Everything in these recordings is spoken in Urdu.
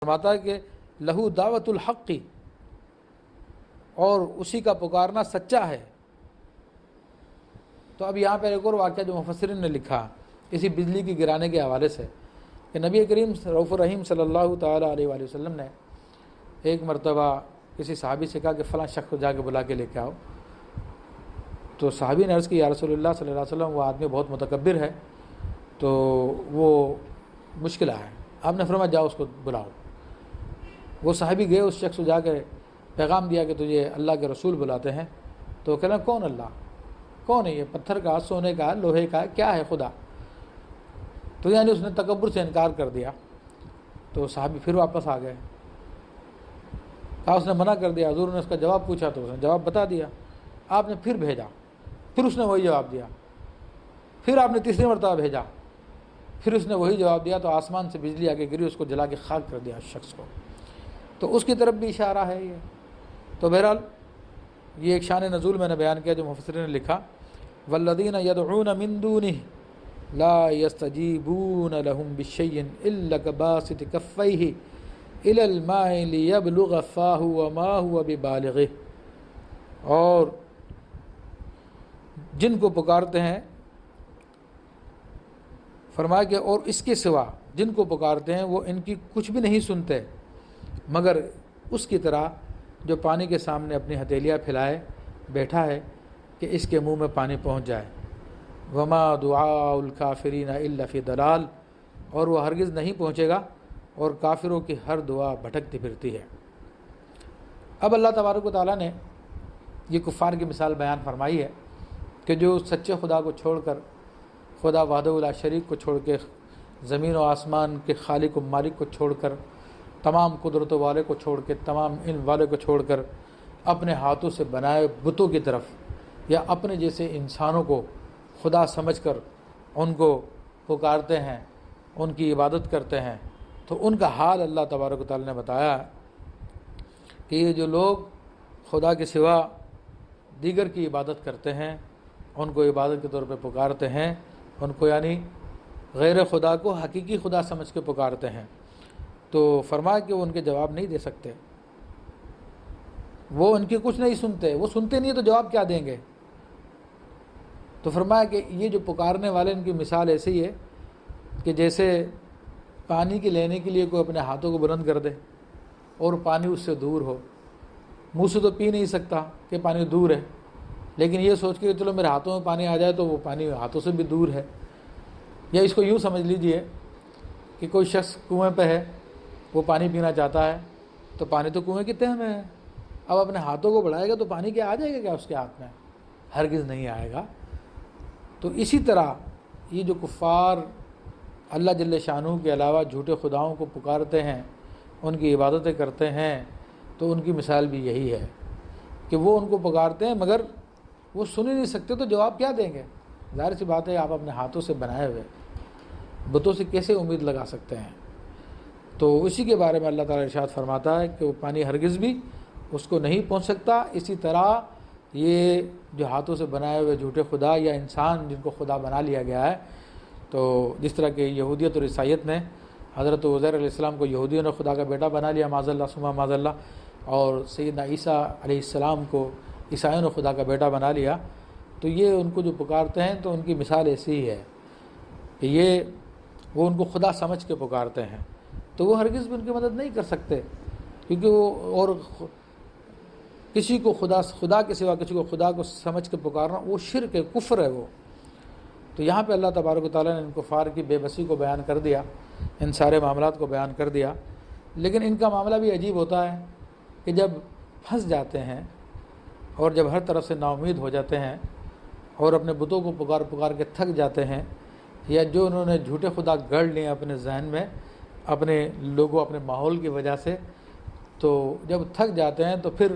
فرماتا ہے کہ لہو دعوت الحق، اور اسی کا پکارنا سچا ہے۔ تو اب یہاں پر ایک اور واقعہ جو مفسرین نے لکھا اسی بجلی کی گرانے کے حوالے سے کہ نبی کریم رؤوف الرحیم صلی اللہ تعالیٰ علیہ وآلہ وسلم نے ایک مرتبہ کسی صحابی سے کہا کہ فلاں شخص کو جا کے بلا کے لے کے آؤ۔ تو صحابی نے عرض کی یا رسول اللہ صلی اللہ علیہ وسلم وہ آدمی بہت متکبر ہے، تو وہ مشکل ہے۔ آپ نے فرمایا جاؤ اس کو بلاؤ۔ وہ صحابی گئے، اس شخص کو جا کے پیغام دیا کہ تجھے اللہ کے رسول بلاتے ہیں۔ تو کہنا کون اللہ، کون ہے یہ، پتھر کا، سونے کا، لوہے کا، کیا ہے خدا؟ تو یعنی اس نے تکبر سے انکار کر دیا۔ تو صحابی پھر واپس آ گئے، کہا اس نے منع کر دیا۔ حضور نے اس کا جواب پوچھا تو اس نے جواب بتا دیا۔ آپ نے پھر بھیجا، پھر اس نے وہی جواب دیا۔ پھر آپ نے تیسری مرتبہ بھیجا، پھر اس نے وہی جواب دیا۔ تو آسمان سے بجلی آ کے گری، اس کو جلا کے خاک کر دیا اس شخص کو۔ تو اس کی طرف بھی اشارہ ہے یہ۔ تو بہرحال یہ ایک شان نزول میں نے بیان کیا جو مفسرین نے لکھا، والذین یدعون من دونہ لا یستجیبون لهم بشیء الا کباسط کفیہ الی الماء لیبلغ فاہ وما هو ببالغہ، اور جن کو پکارتے ہیں، فرمایا کہ اور اس کے سوا جن کو پکارتے ہیں وہ ان کی کچھ بھی نہیں سنتے مگر اس کی طرح جو پانی کے سامنے اپنی ہتھیلیاں پھیلائے بیٹھا ہے کہ اس کے منہ میں پانی پہنچ جائے۔ وما دعاء الکافرین الا فی ضلال، اور وہ ہرگز نہیں پہنچے گا، اور کافروں کی ہر دعا بھٹکتی پھرتی ہے۔ اب اللہ تبارک و تعالیٰ نے یہ کفار کی مثال بیان فرمائی ہے کہ جو سچے خدا کو چھوڑ کر، خدا وحدہ لا شریک کو چھوڑ کے، زمین و آسمان کے خالق و مالک کو چھوڑ کر، تمام قدرتوں والے کو چھوڑ کے، تمام علم والے کو چھوڑ کر، اپنے ہاتھوں سے بنائے بتوں کی طرف یا اپنے جیسے انسانوں کو خدا سمجھ کر ان کو پکارتے ہیں، ان کی عبادت کرتے ہیں، تو ان کا حال اللہ تبارک و تعالیٰ نے بتایا کہ یہ جو لوگ خدا کے سوا دیگر کی عبادت کرتے ہیں، ان کو عبادت کے طور پہ پکارتے ہیں، ان کو یعنی غیر خدا کو حقیقی خدا سمجھ کے پکارتے ہیں، تو فرمایا کہ وہ ان کے جواب نہیں دے سکتے، وہ ان کی کچھ نہیں سنتے، وہ سنتے نہیں تو جواب کیا دیں گے؟ تو فرمایا کہ یہ جو پکارنے والے ان کی مثال ایسی ہے کہ جیسے پانی کے لینے کے لیے کوئی اپنے ہاتھوں کو بلند کر دے اور پانی اس سے دور ہو، منہ سے تو پی نہیں سکتا کہ پانی دور ہے، لیکن یہ سوچ کے چلو میرے ہاتھوں میں پانی آ جائے تو وہ پانی ہاتھوں سے بھی دور ہے۔ یا اس کو یوں سمجھ لیجئے کہ کوئی شخص کنویں پہ ہے، وہ پانی پینا چاہتا ہے، تو پانی تو کنویں کی تہ میں ہے، اب اپنے ہاتھوں کو بڑھائے گا تو پانی کیا آ جائے گا کیا اس کے ہاتھ میں؟ ہرگز نہیں آئے گا۔ تو اسی طرح یہ جو کفار اللہ جل شانہ کے علاوہ جھوٹے خداؤں کو پکارتے ہیں، ان کی عبادتیں کرتے ہیں، تو ان کی مثال بھی یہی ہے کہ وہ ان کو پکارتے ہیں مگر وہ سن ہی نہیں سکتے، تو جواب کیا دیں گے؟ ظاہر سی بات ہے آپ اپنے ہاتھوں سے بنائے ہوئے بتوں سے کیسے امید لگا سکتے ہیں؟ تو اسی کے بارے میں اللہ تعالیٰ ارشاد فرماتا ہے کہ وہ پانی ہرگز بھی اس کو نہیں پہنچ سکتا۔ اسی طرح یہ جو ہاتھوں سے بنائے ہوئے جھوٹے خدا یا انسان جن کو خدا بنا لیا گیا ہے، تو جس طرح کہ یہودیت اور عیسائیت نے حضرت عزیر علیہ السلام کو یہودیوں نے خدا کا بیٹا بنا لیا معاذ اللہ ثم معاذ اللہ، اور سیدنا عیسیٰ علیہ السلام کو عیسائیوں نے خدا کا بیٹا بنا لیا، تو یہ ان کو جو پکارتے ہیں تو ان کی مثال ایسی ہی ہے کہ یہ وہ ان کو خدا سمجھ کے پکارتے ہیں، تو وہ ہرگز بھی ان کی مدد نہیں کر سکتے، کیونکہ وہ اور کسی کو خدا کے سوا کسی کو خدا کو سمجھ کے پکارنا وہ شرک ہے، کفر ہے وہ۔ تو یہاں پہ اللہ تبارک و تعالیٰ نے ان کفار کی بے بسی کو بیان کر دیا، ان سارے معاملات کو بیان کر دیا، لیکن ان کا معاملہ بھی عجیب ہوتا ہے کہ جب پھنس جاتے ہیں اور جب ہر طرف سے نا امید ہو جاتے ہیں اور اپنے بتوں کو پکار پکار کے تھک جاتے ہیں، یا جو انہوں نے جھوٹے خدا گڑھ لیے اپنے ذہن میں اپنے لوگوں اپنے ماحول کی وجہ سے، تو جب تھک جاتے ہیں تو پھر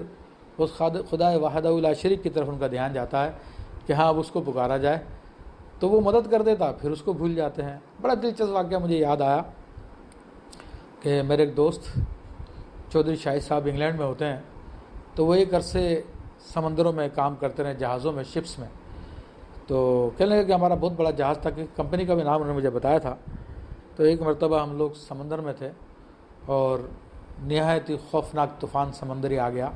اس خدا وحدہ لا شریک کی طرف ان کا دھیان جاتا ہے کہ ہاں اب اس کو پکارا جائے، تو وہ مدد کر دیتا، پھر اس کو بھول جاتے ہیں۔ بڑا دلچسپ واقعہ مجھے یاد آیا کہ میرے ایک دوست چودھری شاہد صاحب انگلینڈ میں ہوتے ہیں، تو وہ ایک عرصے سمندروں میں کام کرتے رہے، جہازوں میں، شپس میں، تو کہنے لگے کہ ہمارا بہت بڑا جہاز تھا، کہ کمپنی کا بھی نام انہوں نے مجھے بتایا تھا۔ تو ایک مرتبہ ہم لوگ سمندر میں تھے اور نہایت ہی خوفناک طوفان سمندری آ گیا.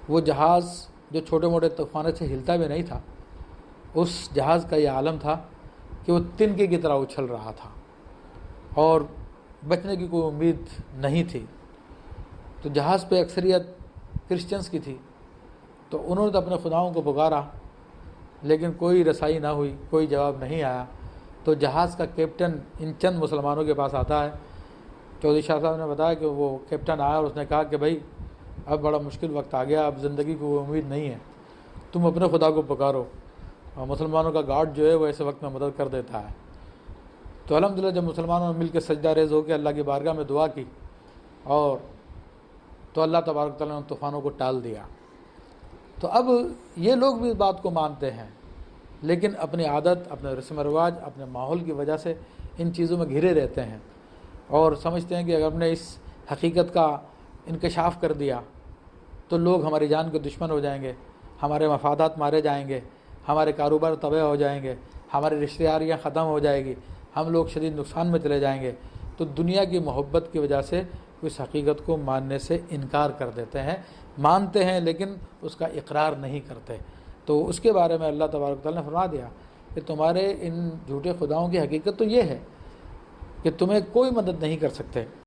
وہ جہاز جو چھوٹے موٹے طوفانوں سے ہلتا بھی نہیں تھا، اس جہاز کا یہ عالم تھا کہ وہ تنکے کی طرح اچھل رہا تھا اور بچنے کی کوئی امید نہیں تھی. تو جہاز پہ اکثریت کرسچنس کی تھی، تو انہوں نے تو اپنے خداؤں کو پکارا، لیکن کوئی رسائی نہ ہوئی، کوئی جواب نہیں آیا. تو جہاز کا کیپٹن ان چند مسلمانوں کے پاس آتا ہے. چودھری شاہ صاحب نے بتایا کہ وہ کیپٹن آیا اور اس نے کہا کہ بھائی اب بڑا مشکل وقت آ گیا، اب زندگی کو وہ امید نہیں ہے، تم اپنے خدا کو پکارو. اور مسلمانوں کا گارڈ جو ہے وہ ایسے وقت میں مدد کر دیتا ہے. تو الحمدللہ جب مسلمانوں نے مل کے سجدہ ریز ہو کے اللہ کی بارگاہ میں دعا کی، اور تو اللہ تبارک تعالیٰ نے طوفانوں کو ٹال دیا. تو اب یہ لوگ بھی اس بات کو مانتے ہیں، لیکن اپنی عادت، اپنے رسم و رواج، اپنے ماحول کی وجہ سے ان چیزوں میں گھرے رہتے ہیں اور سمجھتے ہیں کہ اگر ہم نے اس حقیقت کا انکشاف کر دیا تو لوگ ہماری جان کے دشمن ہو جائیں گے، ہمارے مفادات مارے جائیں گے، ہمارے کاروبار تباہ ہو جائیں گے، ہماری رشتہ داریاں ختم ہو جائے گی، ہم لوگ شدید نقصان میں چلے جائیں گے. تو دنیا کی محبت کی وجہ سے اس حقیقت کو ماننے سے انکار کر دیتے ہیں. مانتے ہیں لیکن اس کا اقرار نہیں کرتے. تو اس کے بارے میں اللہ تبارک تعالیٰ نے فرما دیا کہ تمہارے ان جھوٹے خداؤں کی حقیقت تو یہ ہے کہ تمہیں کوئی مدد نہیں کر سکتے.